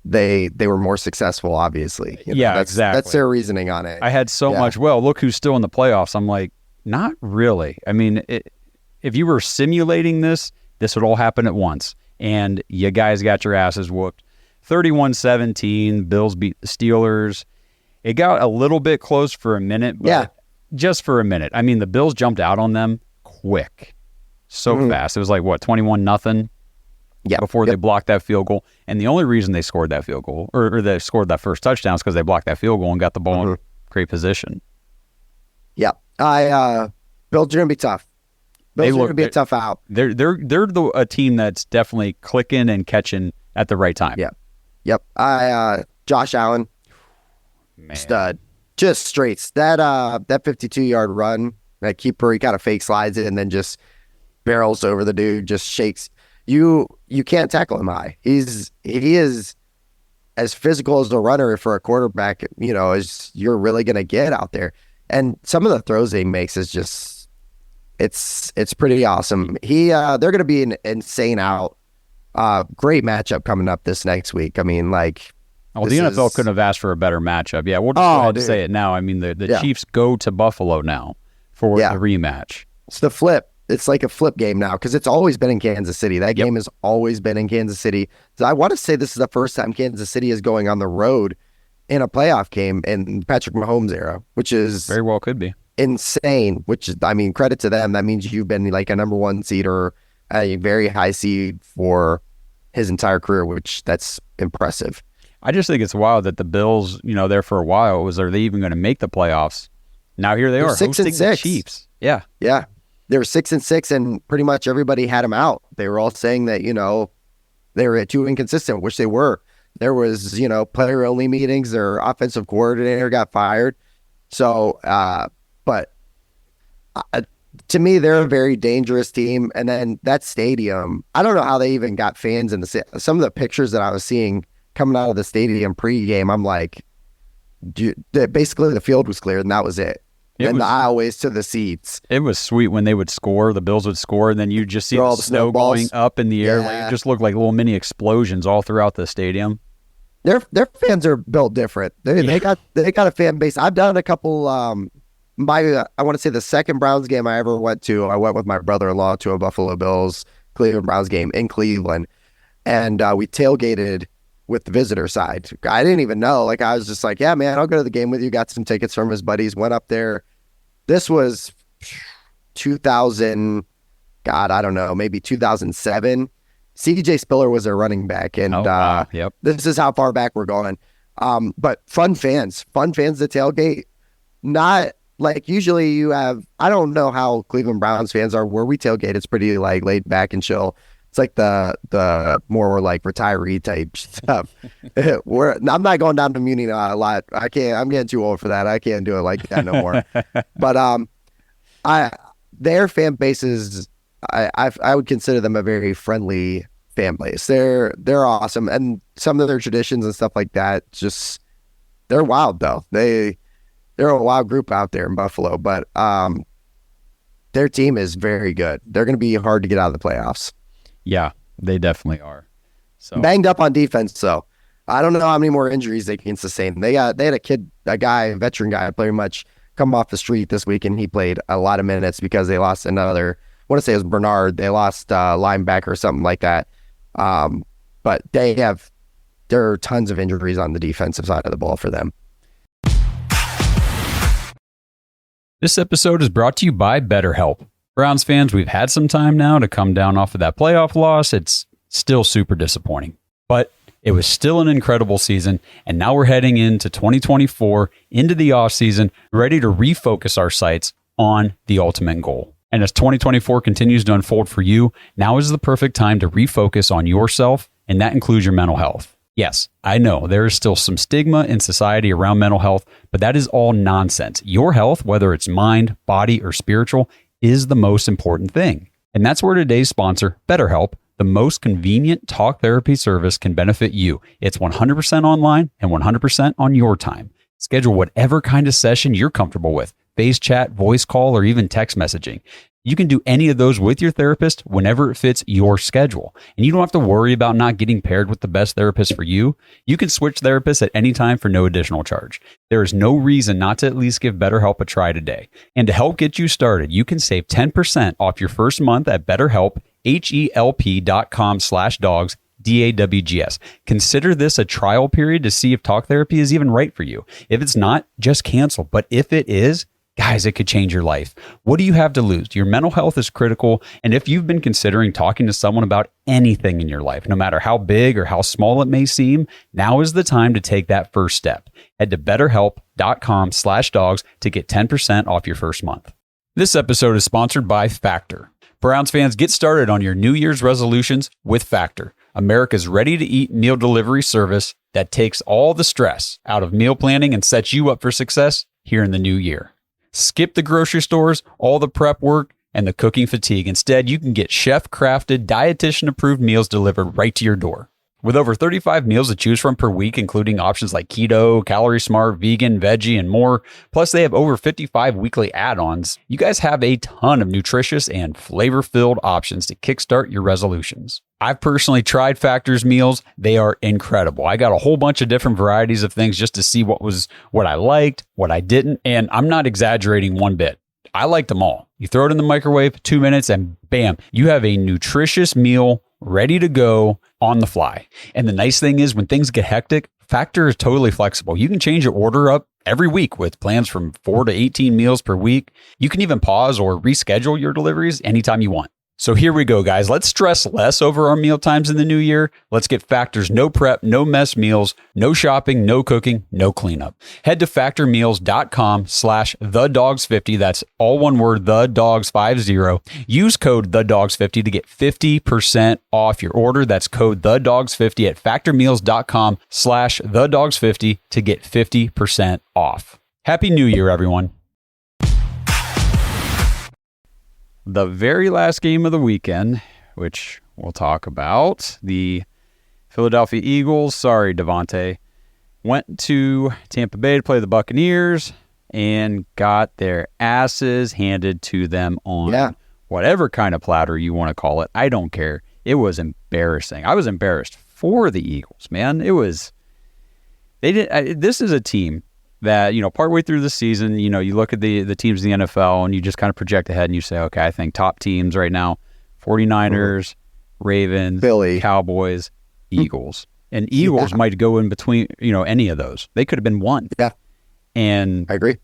they were more successful, obviously. Exactly. That's their reasoning on it. I had so much, look who's still in the playoffs. I'm like, not really. I mean, if you were simulating this would all happen at once. And you guys got your asses whooped. 31-17, Bills beat the Steelers. It got a little bit close for a minute, but just for a minute. I mean, the Bills jumped out on them quick, so fast. It was like, 21-0? Yeah. Before they blocked that field goal. And the only reason they scored that field goal, or they scored that first touchdown, is because they blocked that field goal and got the ball in great position. Yeah. Bills are going to be tough. Bills are going to be a tough out. They're a team that's definitely clicking and catching at the right time. Yeah. Yep. Josh Allen, Man. Stud. Just straight. That 52-yard run, that keeper, he kind of fake slides it and then just barrels over the dude, just shakes. You can't tackle him high. He is as physical as a runner for a quarterback, as you're really going to get out there. And some of the throws he makes is just, it's pretty awesome. They're going to be an insane out. Great matchup coming up this next week. I mean, the NFL couldn't have asked for a better matchup. Yeah, we'll just go ahead and say it now. I mean, the Chiefs go to Buffalo now for the rematch. It's the flip. It's like a flip game now because it's always been in Kansas City. That game has always been in Kansas City. So I want to say this is the first time Kansas City is going on the road in a playoff game in Patrick Mahomes' era, which is very well could be insane. Which is, I mean, credit to them. That means you've been like a number one seed or a very high seed for his entire career, which that's impressive. I just think it's wild that the Bills, there for a while, are they even going to make the playoffs? Now here they are, hosting the Chiefs. Yeah. Yeah. They were 6-6, and pretty much everybody had them out. They were all saying that, they were too inconsistent, which they were. There was, player-only meetings. Their offensive coordinator got fired. So, to me, they're a very dangerous team. And then that stadium, I don't know how they even got fans in some of the pictures that I was seeing coming out of the stadium pregame. I'm like, basically the field was clear and that was it. The aisleways to the seats. It was sweet when they would score. The Bills would score, and then you just see the snow going up in the air. Like, it just looked like little mini explosions all throughout the stadium. Their fans are built different. They got a fan base. I've done a couple. I want to say the second Browns game I ever went to, I went with my brother-in-law to a Buffalo Bills Cleveland Browns game in Cleveland, and we tailgated with the visitor side. I didn't even know. I was just like, yeah, man, I'll go to the game with you. Got some tickets from his buddies, went up there. This was 2000, God, I don't know, maybe 2007. CJ Spiller was their running back. And this is how far back we're going. But fun fans to tailgate. Not like usually you have, I don't know how Cleveland Browns fans are. Where we tailgate, it's pretty laid back and chill. It's like the more retiree type stuff. I'm not going down to Muni a lot. I can't. I'm getting too old for that. I can't do it like that no more. But their fan bases, I would consider them a very friendly fan base. They're awesome, and some of their traditions and stuff like that, just they're wild though. They're a wild group out there in Buffalo, but their team is very good. They're going to be hard to get out of the playoffs. Yeah, they definitely are. So banged up on defense, though. I don't know how many more injuries they can sustain. They had a veteran guy, pretty much come off the street this week, and he played a lot of minutes because they lost another. I want to say it was Bernard. They lost linebacker or something like that. But there are tons of injuries on the defensive side of the ball for them. This episode is brought to you by BetterHelp. Browns fans, we've had some time now to come down off of that playoff loss. It's still super disappointing, but it was still an incredible season. And now we're heading into 2024, into the off season, ready to refocus our sights on the ultimate goal. And as 2024 continues to unfold for you, now is the perfect time to refocus on yourself, and that includes your mental health. Yes, I know there is still some stigma in society around mental health, but that is all nonsense. Your health, whether it's mind, body, or spiritual, is the most important thing. And that's where today's sponsor, BetterHelp, the most convenient talk therapy service, can benefit you. It's 100% online and 100% on your time. Schedule whatever kind of session you're comfortable with. Face chat, voice call, or even text messaging. You can do any of those with your therapist whenever it fits your schedule. And you don't have to worry about not getting paired with the best therapist for you. You can switch therapists at any time for no additional charge. There is no reason not to at least give BetterHelp a try today. And to help get you started, you can save 10% off your first month at BetterHelp, HELP.com/dogs, DAWGS. Consider this a trial period to see if talk therapy is even right for you. If it's not, just cancel. But if it is, guys, it could change your life. What do you have to lose? Your mental health is critical. And if you've been considering talking to someone about anything in your life, no matter how big or how small it may seem, now is the time to take that first step. Head to betterhelp.com/dogs to get 10% off your first month. This episode is sponsored by Factor. Browns fans, get started on your New Year's resolutions with Factor, America's ready-to-eat meal delivery service that takes all the stress out of meal planning and sets you up for success here in the new year. Skip the grocery stores, all the prep work, and the cooking fatigue. Instead, you can get chef-crafted, dietitian-approved meals delivered right to your door. With over 35 meals to choose from per week, including options like keto, calorie smart, vegan, veggie, and more, plus they have over 55 weekly add-ons, you guys have a ton of nutritious and flavor-filled options to kickstart your resolutions. I've personally tried Factor's meals. They are incredible. I got a whole bunch of different varieties of things just to see what I liked, what I didn't, and I'm not exaggerating one bit. I liked them all. You throw it in the microwave, 2 minutes, and bam, you have a nutritious meal ready to go on the fly. And the nice thing is when things get hectic, Factor is totally flexible. You can change your order up every week with plans from 4 to 18 meals per week. You can even pause or reschedule your deliveries anytime you want. So here we go, guys. Let's stress less over our meal times in the new year. Let's get Factor's no prep, no mess meals, no shopping, no cooking, no cleanup. Head to factormeals.com/thedogs50. That's all one word, thedogs50. Use code thedogs50 to get 50% off your order. That's code thedogs50 at factormeals.com/thedogs50 to get 50% off. Happy New Year, everyone. The very last game of the weekend, which we'll talk about, the Philadelphia Eagles, sorry, Devontae, went to Tampa Bay to play the Buccaneers and got their asses handed to them on whatever kind of platter you want to call it. I don't care. It was embarrassing. I was embarrassed for the Eagles, man. This is a team that, partway through the season, you look at the teams in the NFL and you just kind of project ahead and you say, okay, I think top teams right now, 49ers, Ravens, Philly, Cowboys, Eagles. And Eagles might go in between, any of those. They could have been one. Yeah. And I agree.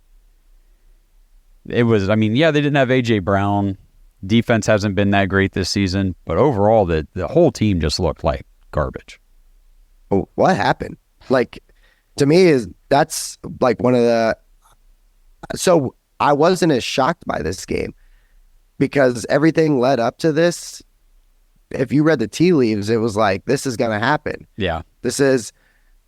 It was, they didn't have A.J. Brown. Defense hasn't been that great this season. But overall, the whole team just looked like garbage. What happened? To me, that's one of the... So I wasn't as shocked by this game because everything led up to this. If you read the tea leaves, it was like, this is going to happen. Yeah.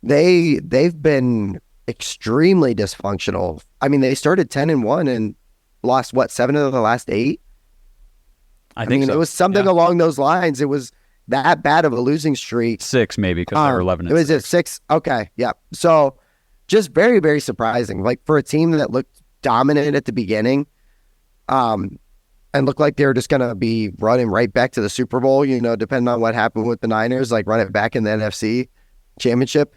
They've been extremely dysfunctional. They started 10-1 and lost, 7 of the last 8? I think so. It was something along those lines. It was that bad of a losing streak. 6 maybe, because they were 11 and 6. It was at 6. Okay, yeah. So just very, very surprising. For a team that looked dominant at the beginning, and looked like they were just going to be running right back to the Super Bowl, depending on what happened with the Niners, run it back in the NFC Championship.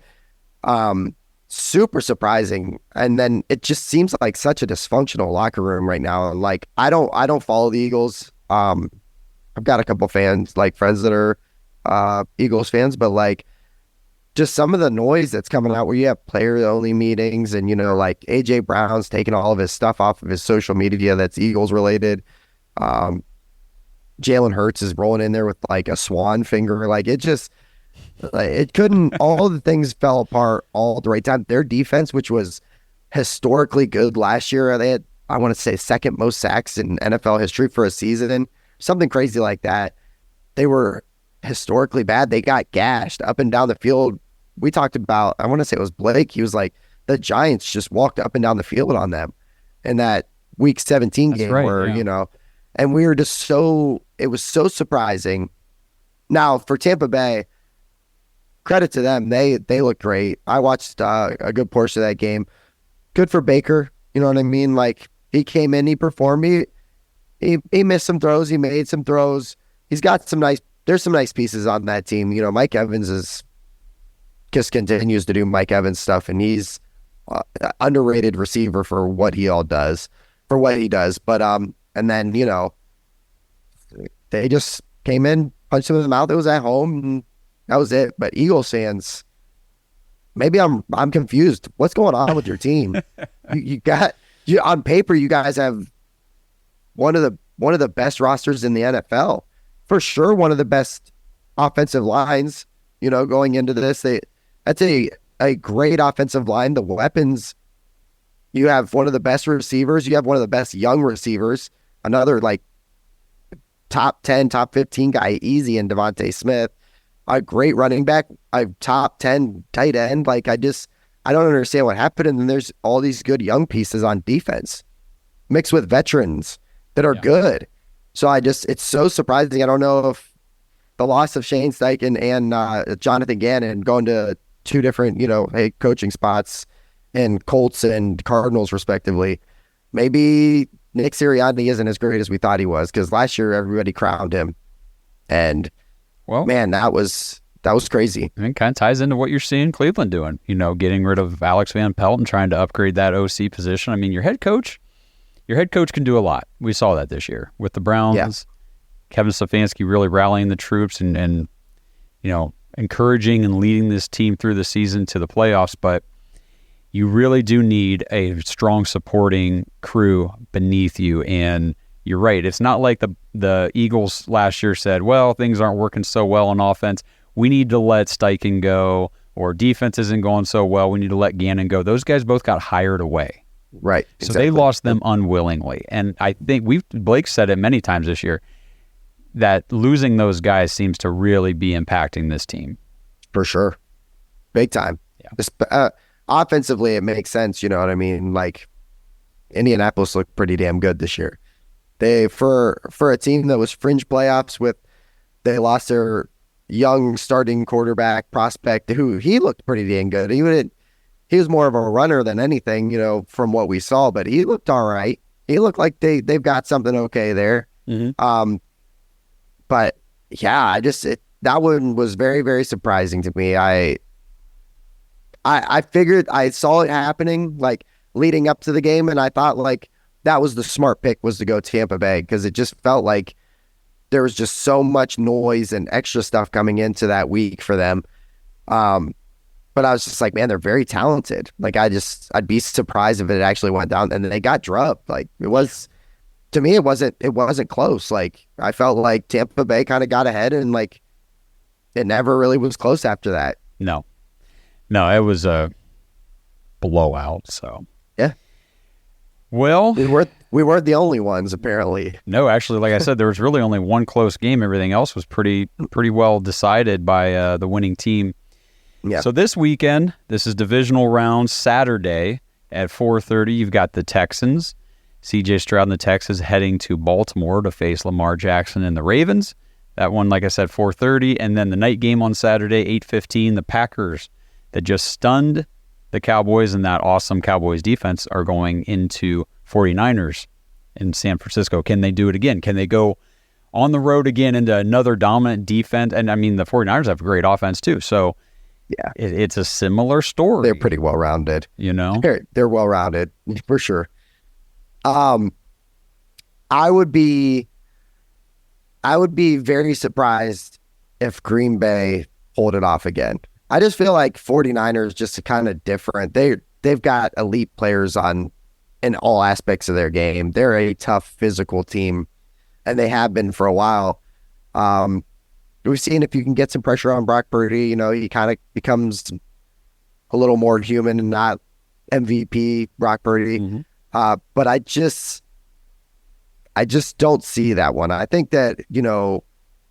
Super surprising. And then it just seems like such a dysfunctional locker room right now. I don't follow the Eagles. I've got a couple fans, friends that are Eagles fans, but just some of the noise that's coming out where you have player-only meetings and, A.J. Brown's taking all of his stuff off of his social media that's Eagles-related. Jalen Hurts is rolling in there with, a swan finger. It couldn't... all the things fell apart all at the right time. Their defense, which was historically good last year, they had, I want to say, second most sacks in NFL history for a season. Something crazy like that. They were historically bad. They got gashed up and down the field. We talked about, I want to say it was Blake. He was like, the Giants just walked up and down the field on them in that week 17 game where, and we were just it was so surprising. Now for Tampa Bay, credit to them. They look great. I watched a good portion of that game. Good for Baker. You know what I mean? He came in, he performed. he missed some throws. He made some throws. He's got there's some nice pieces on that team. Mike Evans just continues to do Mike Evans stuff, and he's underrated receiver for what he does. But, and then, they just came in, punched him in the mouth. It was at home, and that was it. But Eagles fans, maybe I'm confused. What's going on with your team? On paper, you guys have one of the best rosters in the NFL. For sure, one of the best offensive lines, going into this. That's a great offensive line. The weapons, you have one of the best receivers. You have one of the best young receivers. Another top 10, top 15 guy, easy, in Devontae Smith. A great running back, a top 10 tight end. I don't understand what happened. And then there's all these good young pieces on defense mixed with veterans that are good. So it's so surprising. I don't know if the loss of Shane Steichen and Jonathan Gannon going to two different, head coaching spots in Colts and Cardinals respectively. Maybe Nick Sirianni isn't as great as we thought he was, because last year everybody crowned him. And man, that was crazy. And it kind of ties into what you're seeing Cleveland doing, getting rid of Alex Van Pelt and trying to upgrade that OC position. I mean, your head coach can do a lot. We saw that this year with the Browns. Yeah. Kevin Stefanski really rallying the troops and encouraging and leading this team through the season to the playoffs. But you really do need a strong supporting crew beneath you. And you're right. It's not like the Eagles last year said, well, things aren't working so well on offense. We need to let Steichen go, or defense isn't going so well. We need to let Gannon go. Those guys both got hired away. Right. So they lost them unwillingly. And I think Blake said it many times this year, that losing those guys seems to really be impacting this team. For sure. Big time. Yeah. Offensively, it makes sense. You know what I mean? Indianapolis looked pretty damn good this year. They, for a team that was fringe playoffs they lost their young starting quarterback prospect, who he looked pretty damn good. He was more of a runner than anything, from what we saw, but he looked all right. He looked like they've got something okay there. Mm-hmm. But yeah, that one was very, very surprising to me. I figured, I saw it happening leading up to the game, and I thought that was the smart pick, was to go Tampa Bay, because it just felt like there was just so much noise and extra stuff coming into that week for them. But I was just man, they're very talented. I'd be surprised if it actually went down, and then they got drubbed. To me, it wasn't close. I felt like Tampa Bay kind of got ahead, and it never really was close after that. No, it was a blowout. So yeah. Well, we weren't the only ones, apparently. No, actually, like I said, there was really only one close game. Everything else was pretty well decided by the winning team. Yeah. So this weekend, this is Divisional Round Saturday at 4:30. You've got the Texans. C.J. Stroud and the Texans heading to Baltimore to face Lamar Jackson and the Ravens. That one, like I said, 4:30. And then the night game on Saturday, 8:15, the Packers that just stunned the Cowboys and that awesome Cowboys defense are going into 49ers in San Francisco. Can they do it again? Can they go on the road again into another dominant defense? And I mean, the 49ers have a great offense too. So yeah, it's a similar story. They're pretty well-rounded. They're well-rounded for sure. I would be very surprised if Green Bay pulled it off again. I just feel like 49ers just kind of different. They've got elite players in all aspects of their game. They're a tough physical team, and they have been for a while. We've seen if you can get some pressure on Brock Purdy, he kind of becomes a little more human and not MVP Brock Purdy. Mm-hmm. But I just don't see that one. I think that,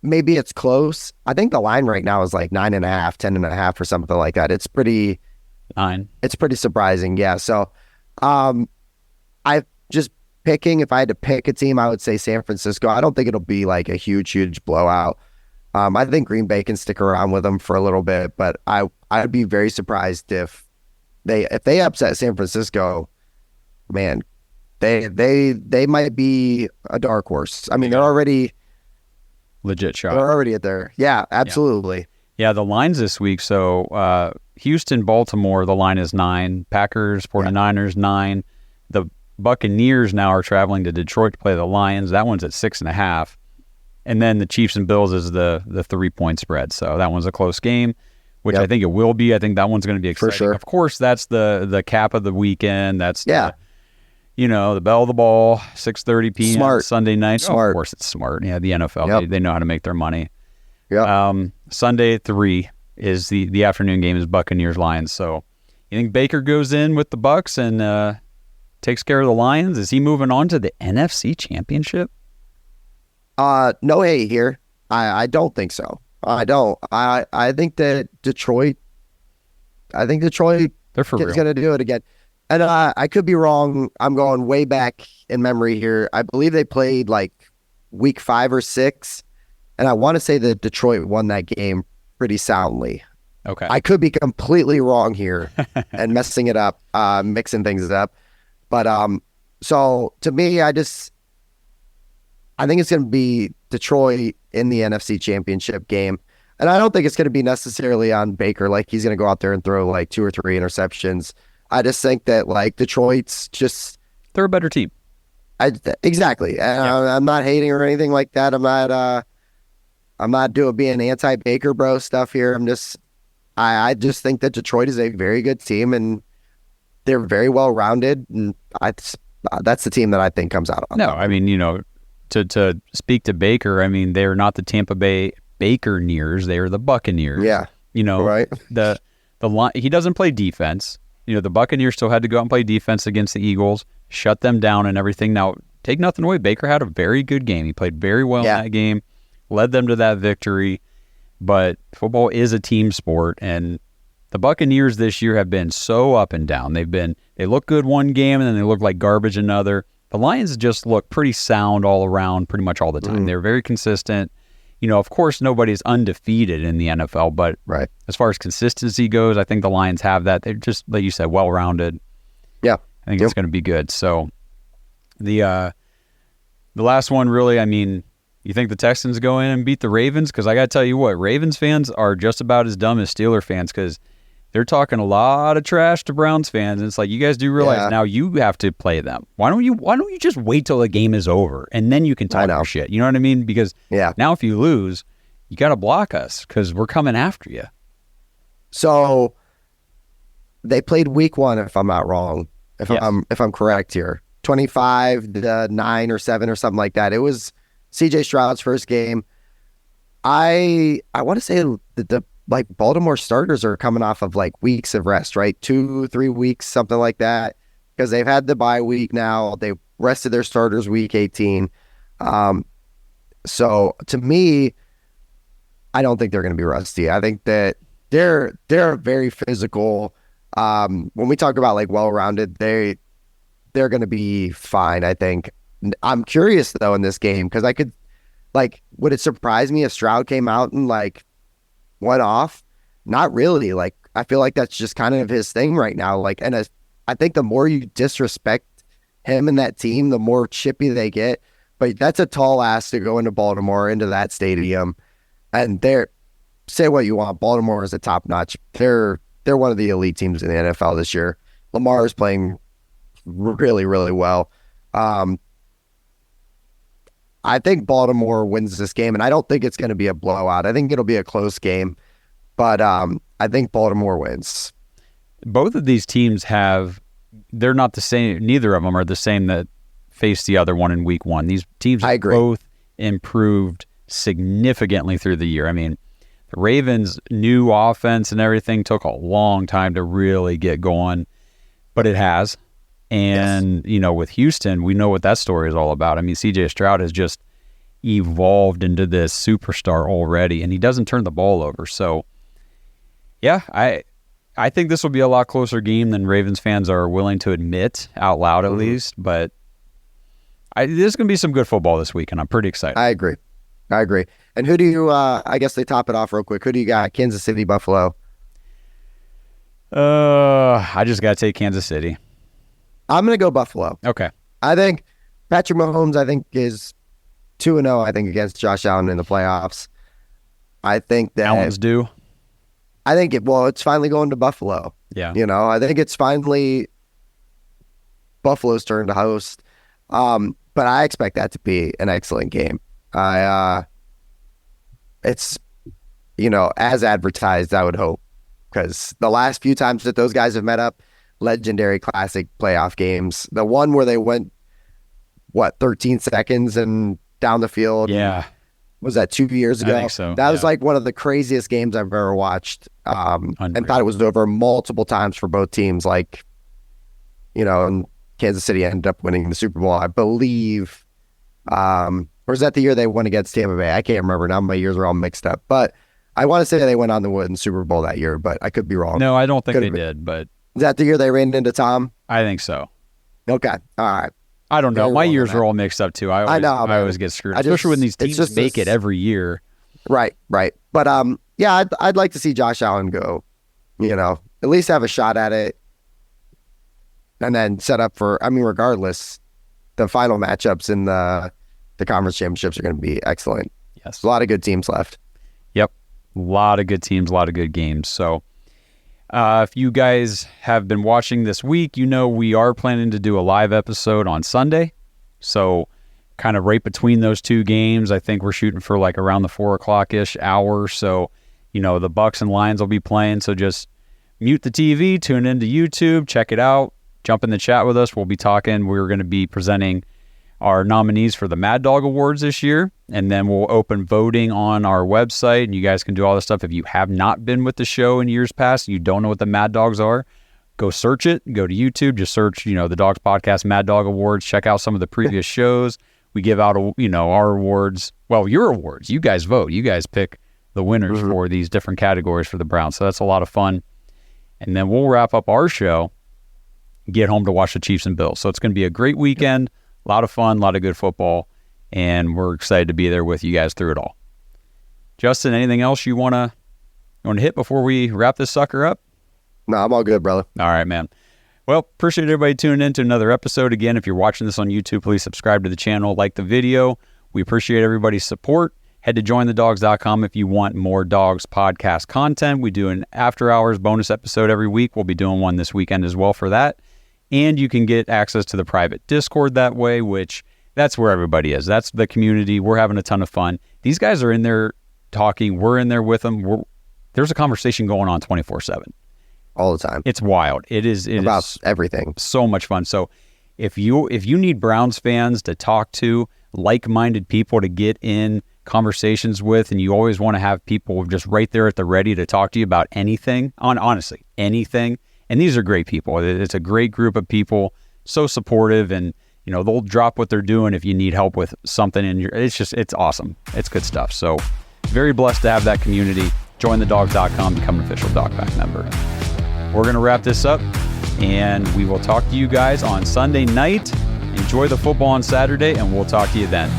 maybe it's close. I think the line right now is 9.5, 10.5 or something like that. It's pretty surprising. Yeah. So, if I had to pick a team, I would say San Francisco. I don't think it'll be a huge blowout. I think Green Bay can stick around with them for a little bit, but I'd be very surprised if they upset San Francisco. Man, They might be a dark horse. I mean, they're already legit shot. They're already at there. Yeah, absolutely. Yeah, the lines this week. So Houston, Baltimore, the line is 9. Packers, 49ers, 9. The Buccaneers now are traveling to Detroit to play the Lions. That one's at 6.5. And then the Chiefs and Bills is the 3-point spread. So that one's a close game, which I think it will be. I think that one's going to be exciting. For sure. Of course, that's the cap of the weekend. That's the bell of the ball, 6:30 p.m. Smart. Sunday night. Smart. Oh, of course, it's smart. Yeah, the NFL, they know how to make their money. Yeah. Sunday at 3 is the afternoon game is Buccaneers Lions. So you think Baker goes in with the Bucs and takes care of the Lions? Is he moving on to the NFC Championship? No hay here. I don't think so. I don't. I think that Detroit. They're for real. Going to do it again. And I could be wrong. I'm going way back in memory here. I believe they played like week 5 or 6. And I want to say that Detroit won that game pretty soundly. Okay. I could be completely wrong here and messing it up, mixing things up. But so to me, I think it's going to be Detroit in the NFC Championship game. And I don't think it's going to be necessarily on Baker. Like he's going to go out there and throw like 2 or 3 interceptions. I just think that like Detroit's just... They're a better team. Exactly. I'm not hating or anything like that. I'm not being anti-Baker bro stuff here. I just think that Detroit is a very good team and they're very well rounded, and that's the team that I think comes out on top. I mean, to speak to Baker, I mean, they're not the Tampa Bay Buccaneers, they are the Buccaneers. Yeah. Right. The line, he doesn't play defense. The Buccaneers still had to go out and play defense against the Eagles, shut them down and everything. Now, take nothing away. Baker had a very good game. He played very well in that game, led them to that victory. But football is a team sport, and the Buccaneers this year have been so up and down. They look good one game, and then they look like garbage another. The Lions just look pretty sound all around pretty much all the time. They're very consistent. Of course, nobody's undefeated in the NFL, but as far as consistency goes, I think the Lions have that. They're just, like you said, well-rounded. Yeah. I think it's going to be good. So the last one, really, I mean, you think the Texans go in and beat the Ravens? Because I got to tell you what, Ravens fans are just about as dumb as Steeler fans because they're talking a lot of trash to Browns fans. And it's like, you guys do realize now you have to play them. Why don't you just wait till the game is over and then you can talk your shit? You know what I mean? Because now if you lose, you got to block us because we're coming after you. So they played week 1, if I'm not wrong, if I'm correct here, 25-9 or 7 or something like that. It was CJ Stroud's first game. I want to say that the Baltimore starters are coming off of like weeks of rest, right? 2-3 weeks, something like that, because they've had the bye week now. They rested their starters week 18. So to me, I don't think they're going to be rusty. I think that they're very physical. When we talk about like well-rounded, they're going to be fine, I think. I'm curious though in this game because would it surprise me if Stroud came out and like went off? Not really. Like I feel like that's just kind of his thing right now. Like, and I think the more you disrespect him and that team, the more chippy they get. But that's a tall ask to go into Baltimore, into that stadium, and say what you want. Baltimore is a top notch. They're one of the elite teams in the NFL this year. Lamar is playing really, really well. I think Baltimore wins this game, and I don't think it's going to be a blowout. I think it'll be a close game, but I think Baltimore wins. Both of these teams they're not the same. Neither of them are the same that faced the other one in week 1. These teams have both improved significantly through the year. I mean, the Ravens' new offense and everything took a long time to really get going, but it has. And, with Houston, we know what that story is all about. I mean, CJ Stroud has just evolved into this superstar already, and he doesn't turn the ball over. So, yeah, I think this will be a lot closer game than Ravens fans are willing to admit out loud, at least. But there's going to be some good football this week, and I'm pretty excited. I agree. And who do you, I guess they top it off real quick. Who do you got? Kansas City, Buffalo? I just got to take Kansas City. I'm going to go Buffalo. Okay. I think Patrick Mahomes, is 2-0, I think, against Josh Allen in the playoffs. I think that Allen's due. I think it's finally going to Buffalo. Yeah. I think it's finally Buffalo's turn to host. But I expect that to be an excellent game. It's, as advertised, I would hope, because the last few times that those guys have met up, legendary classic playoff games. The one where they went, 13 seconds and down the field. Yeah. Was that 2 years ago? I think so. That was like one of the craziest games I've ever watched. And thought it was over multiple times for both teams. And Kansas City ended up winning the Super Bowl, I believe. Or was that the year they won against Tampa Bay? I can't remember now. My years are all mixed up. But I want to say they went on to win Super Bowl that year, but I could be wrong. No, I don't think they did. But is that the year they ran into Tom? I think so. Okay. All right. I don't know. My years are all mixed up too. I always get screwed, especially when these teams make it every year. Right. But I'd like to see Josh Allen go. At least have a shot at it, and then set up for. Regardless, the final matchups in the conference championships are going to be excellent. Yes, there's a lot of good teams left. Yep, a lot of good teams, a lot of good games. So. If you guys have been watching this week, we are planning to do a live episode on Sunday. So kind of right between those two games, I think we're shooting for around the 4:00-ish hour. So, the Bucs and Lions will be playing. So just mute the TV, tune into YouTube, check it out, jump in the chat with us. We'll be talking. We're going to be presenting our nominees for the Mad Dog Awards this year. And then we'll open voting on our website, and you guys can do all this stuff. If you have not been with the show in years past, you don't know what the Mad Dogs are, go search it. Go to YouTube, just search, the Dogs Podcast Mad Dog Awards. Check out some of the previous shows. We give out, our awards. Well, your awards. You guys vote. You guys pick the winners for these different categories for the Browns. So that's a lot of fun. And then we'll wrap up our show, get home to watch the Chiefs and Bills. So it's going to be a great weekend. A lot of fun, a lot of good football, and we're excited to be there with you guys through it all. Justin, anything else you want to hit before we wrap this sucker up? No, I'm all good, brother. All right, man. Well, appreciate everybody tuning in to another episode. Again, if you're watching this on YouTube, please subscribe to the channel, like the video. We appreciate everybody's support. Head to jointhedogs.com if you want more Dogs podcast content. We do an after hours bonus episode every week. We'll be doing one this weekend as well for that. And you can get access to the private Discord that way, which that's where everybody is. That's the community. We're having a ton of fun. These guys are in there talking. We're in there with them. There's a conversation going on 24/7. All the time. It's wild. It is everything. So much fun. So if you need Browns fans to talk to, like-minded people to get in conversations with, and you always want to have people just right there at the ready to talk to you about anything, honestly, anything. And these are great people. It's a great group of people, so supportive, and they'll drop what they're doing if you need help with something. It's awesome. It's good stuff. So very blessed to have that community. Jointhedogs.com, become an official Dogpack member. We're going to wrap this up, and we will talk to you guys on Sunday night. Enjoy the football on Saturday, and we'll talk to you then.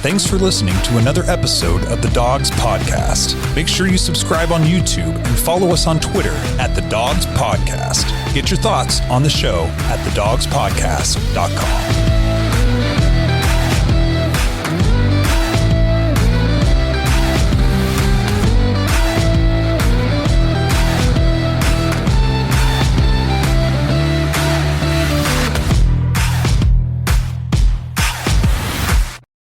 Thanks for listening to another episode of the Dogs Podcast. Make sure you subscribe on YouTube and follow us on Twitter at The Dogs Podcast. Get your thoughts on the show at thedogspodcast.com.